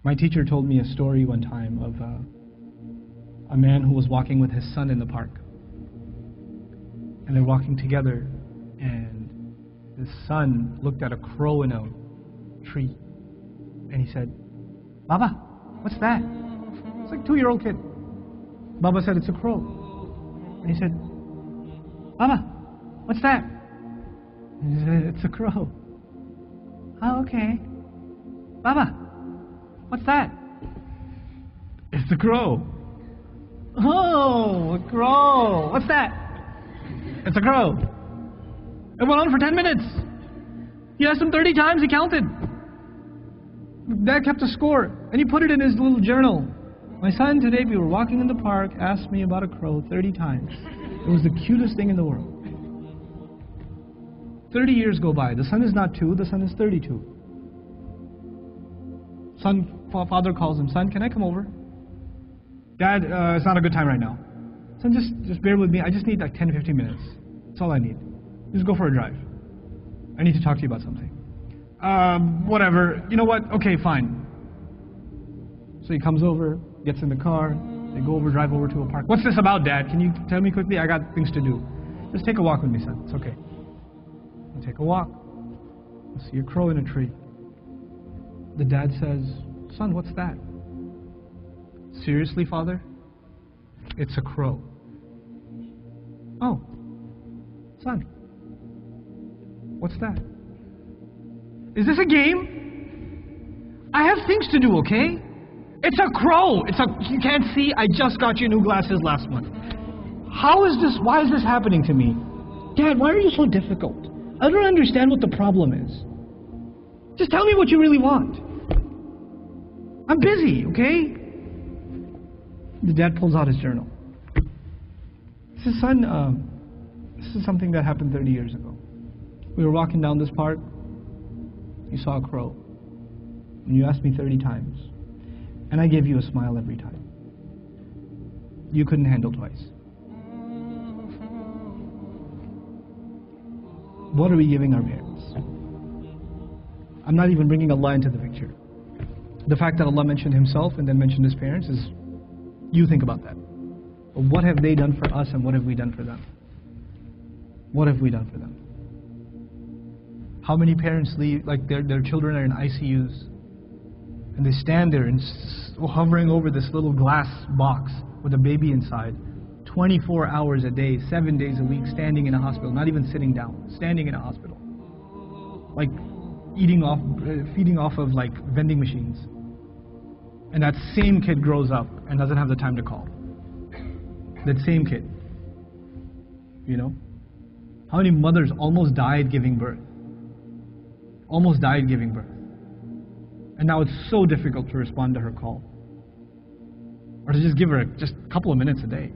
My teacher told me a story one time of a man who was walking with his son in the park. And they're walking together, and his son looked at a crow in a tree. And he said, "Baba, what's that?" It's like a 2-year-old kid. Baba said, "It's a crow." And he said, "Baba, what's that?" And he said, "It's a crow." "Oh, okay." "Baba, what's that?" "It's a crow." "Oh, a crow. What's that?" "It's a crow." It went on for 10 minutes. He asked him 30 times, he counted. Dad kept a score, and he put it in his little journal. "My son, today we were walking in the park, asked me about a crow 30 times. It was the cutest thing in the world." 30 years go by. The son is not 2, the son is 32. Father calls him, "Son, can I come over?" "Dad, it's not a good time right now." "Son, just bear with me. I just need like 10, 15 minutes. That's all I need. Just go for a drive. I need to talk to you about something." Whatever. You know what? Okay, fine." So he comes over, gets in the car, they go over, drive over to a park. "What's this about, Dad? Can you tell me quickly? I got things to do." "Just take a walk with me, son. It's okay." You take a walk. You see a crow in a tree. The dad says, "Son, what's that?" "Seriously, Father? It's a crow." "Oh, son, what's that?" "Is this a game? I have things to do, okay? It's a crow. You can't see, I just got you new glasses last month. Why is this happening to me? Dad, why are you so difficult? I don't understand what the problem is. Just tell me what you really want. I'm busy, okay?" The dad pulls out his journal. He says, "Son, this is something that happened 30 years ago. We were walking down this park. You saw a crow. And you asked me 30 times. And I gave you a smile every time. You couldn't handle twice. What are we giving our parents?" I'm not even bringing Allah into the picture. The fact that Allah mentioned Himself and then mentioned His parents is, you think about that. But what have they done for us and what have we done for them? What have we done for them? How many parents leave, like their children are in ICUs, and they stand there and hovering over this little glass box with a baby inside, 24 hours a day, 7 days a week, standing in a hospital, not even sitting down, standing in a hospital, like feeding off of like vending machines. And that same kid grows up and doesn't have the time to call. That same kid. You know? How many mothers almost died giving birth? Almost died giving birth. And now it's so difficult to respond to her call. Or to just give her just a couple of minutes a day.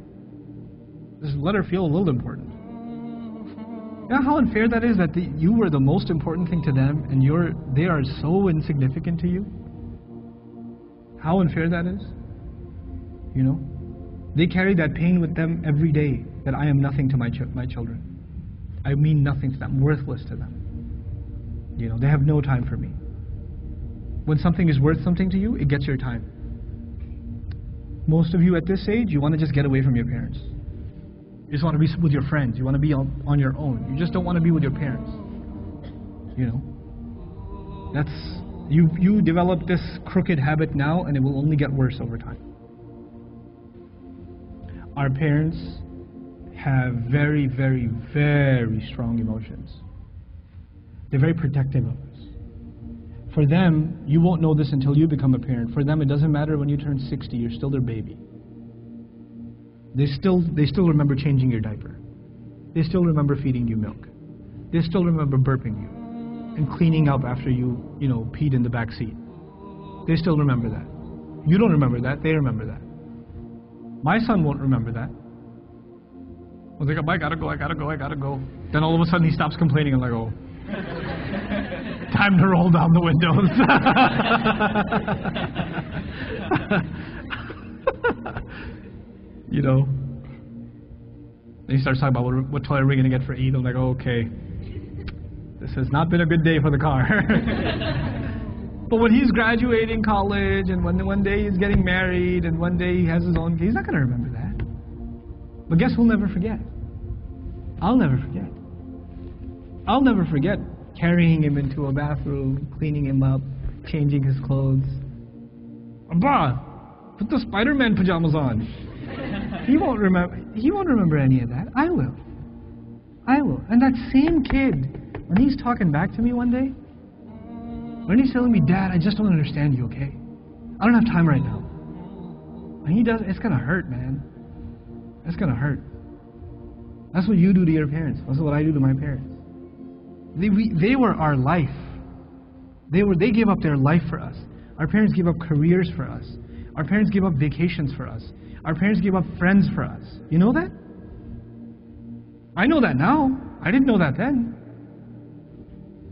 Just let her feel a little important. You know how unfair that is, that you were the most important thing to them and they are so insignificant to you? How unfair that is? You know? They carry that pain with them every day, that I am nothing to my children. I mean nothing to them, worthless to them. You know, they have no time for me. When something is worth something to you, it gets your time. Most of you at this age, you want to just get away from your parents. You just want to be with your friends. You want to be on your own. You just don't want to be with your parents. You know? You develop this crooked habit now, and it will only get worse over time. Our parents have very, very, very strong emotions. They're very protective of us. For them, you won't know this until you become a parent. For them, it doesn't matter when you turn 60, you're still their baby. They still remember changing your diaper. They still remember feeding you milk. They still remember burping you and cleaning up after you peed in the back seat. They still remember that. You don't remember that, they remember that. My son won't remember that. I was like, I gotta go. Then all of a sudden he stops complaining. I'm like, oh, time to roll down the windows. You know. Then he starts talking about what toy are we going to get for Eid. I'm like, oh, okay. This has not been a good day for the car. But when he's graduating college, and when one day he's getting married, and one day he has his own, he's not going to remember that. But guess who'll never forget? I'll never forget. I'll never forget carrying him into a bathroom, cleaning him up, changing his clothes. Abba, put the Spider-Man pajamas on. He won't remember any of that. I will. And that same kid, when he's talking back to me one day, when he's telling me, Dad, I just don't understand you, okay? I don't have time right now. And he does, it's gonna hurt, man. It's gonna hurt. That's what you do to your parents. That's what I do to my parents. They were our life. They gave up their life for us. Our parents gave up careers for us. Our parents gave up vacations for us. Our parents gave up friends for us. You know that? I know that now. I didn't know that then.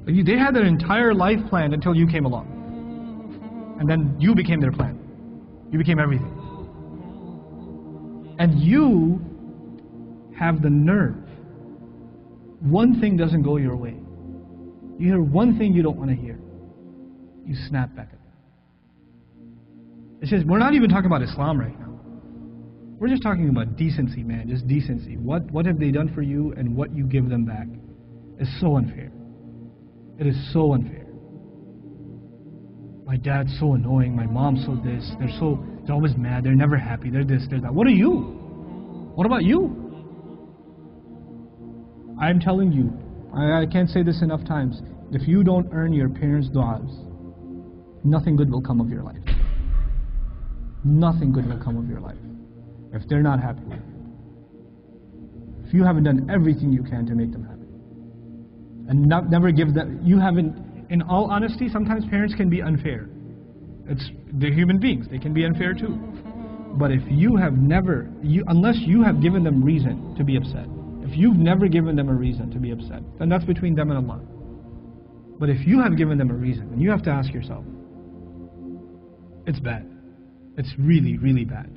They had their entire life planned until you came along. And then you became their plan. You became everything. And you have the nerve. One thing doesn't go your way. You hear one thing you don't want to hear. You snap back at them. It says, we're not even talking about Islam right now. We're just talking about decency, man. Just decency. What have they done for you, and what you give them back is so unfair. It is so unfair. My dad's so annoying. My mom's so this. They're always mad. They're never happy. They're this, they're that. What are you? What about you? I'm telling you, I can't say this enough times. If you don't earn your parents' du'as, nothing good will come of your life. Nothing good will come of your life if they're not happy with you. If you haven't done everything you can to make them happy. And never give them, you haven't, in all honesty, sometimes parents can be unfair. They're human beings, they can be unfair too. But if you have never, unless you have given them reason to be upset, if you've never given them a reason to be upset, then that's between them and Allah. But if you have given them a reason, then you have to ask yourself, it's bad. It's really, really bad.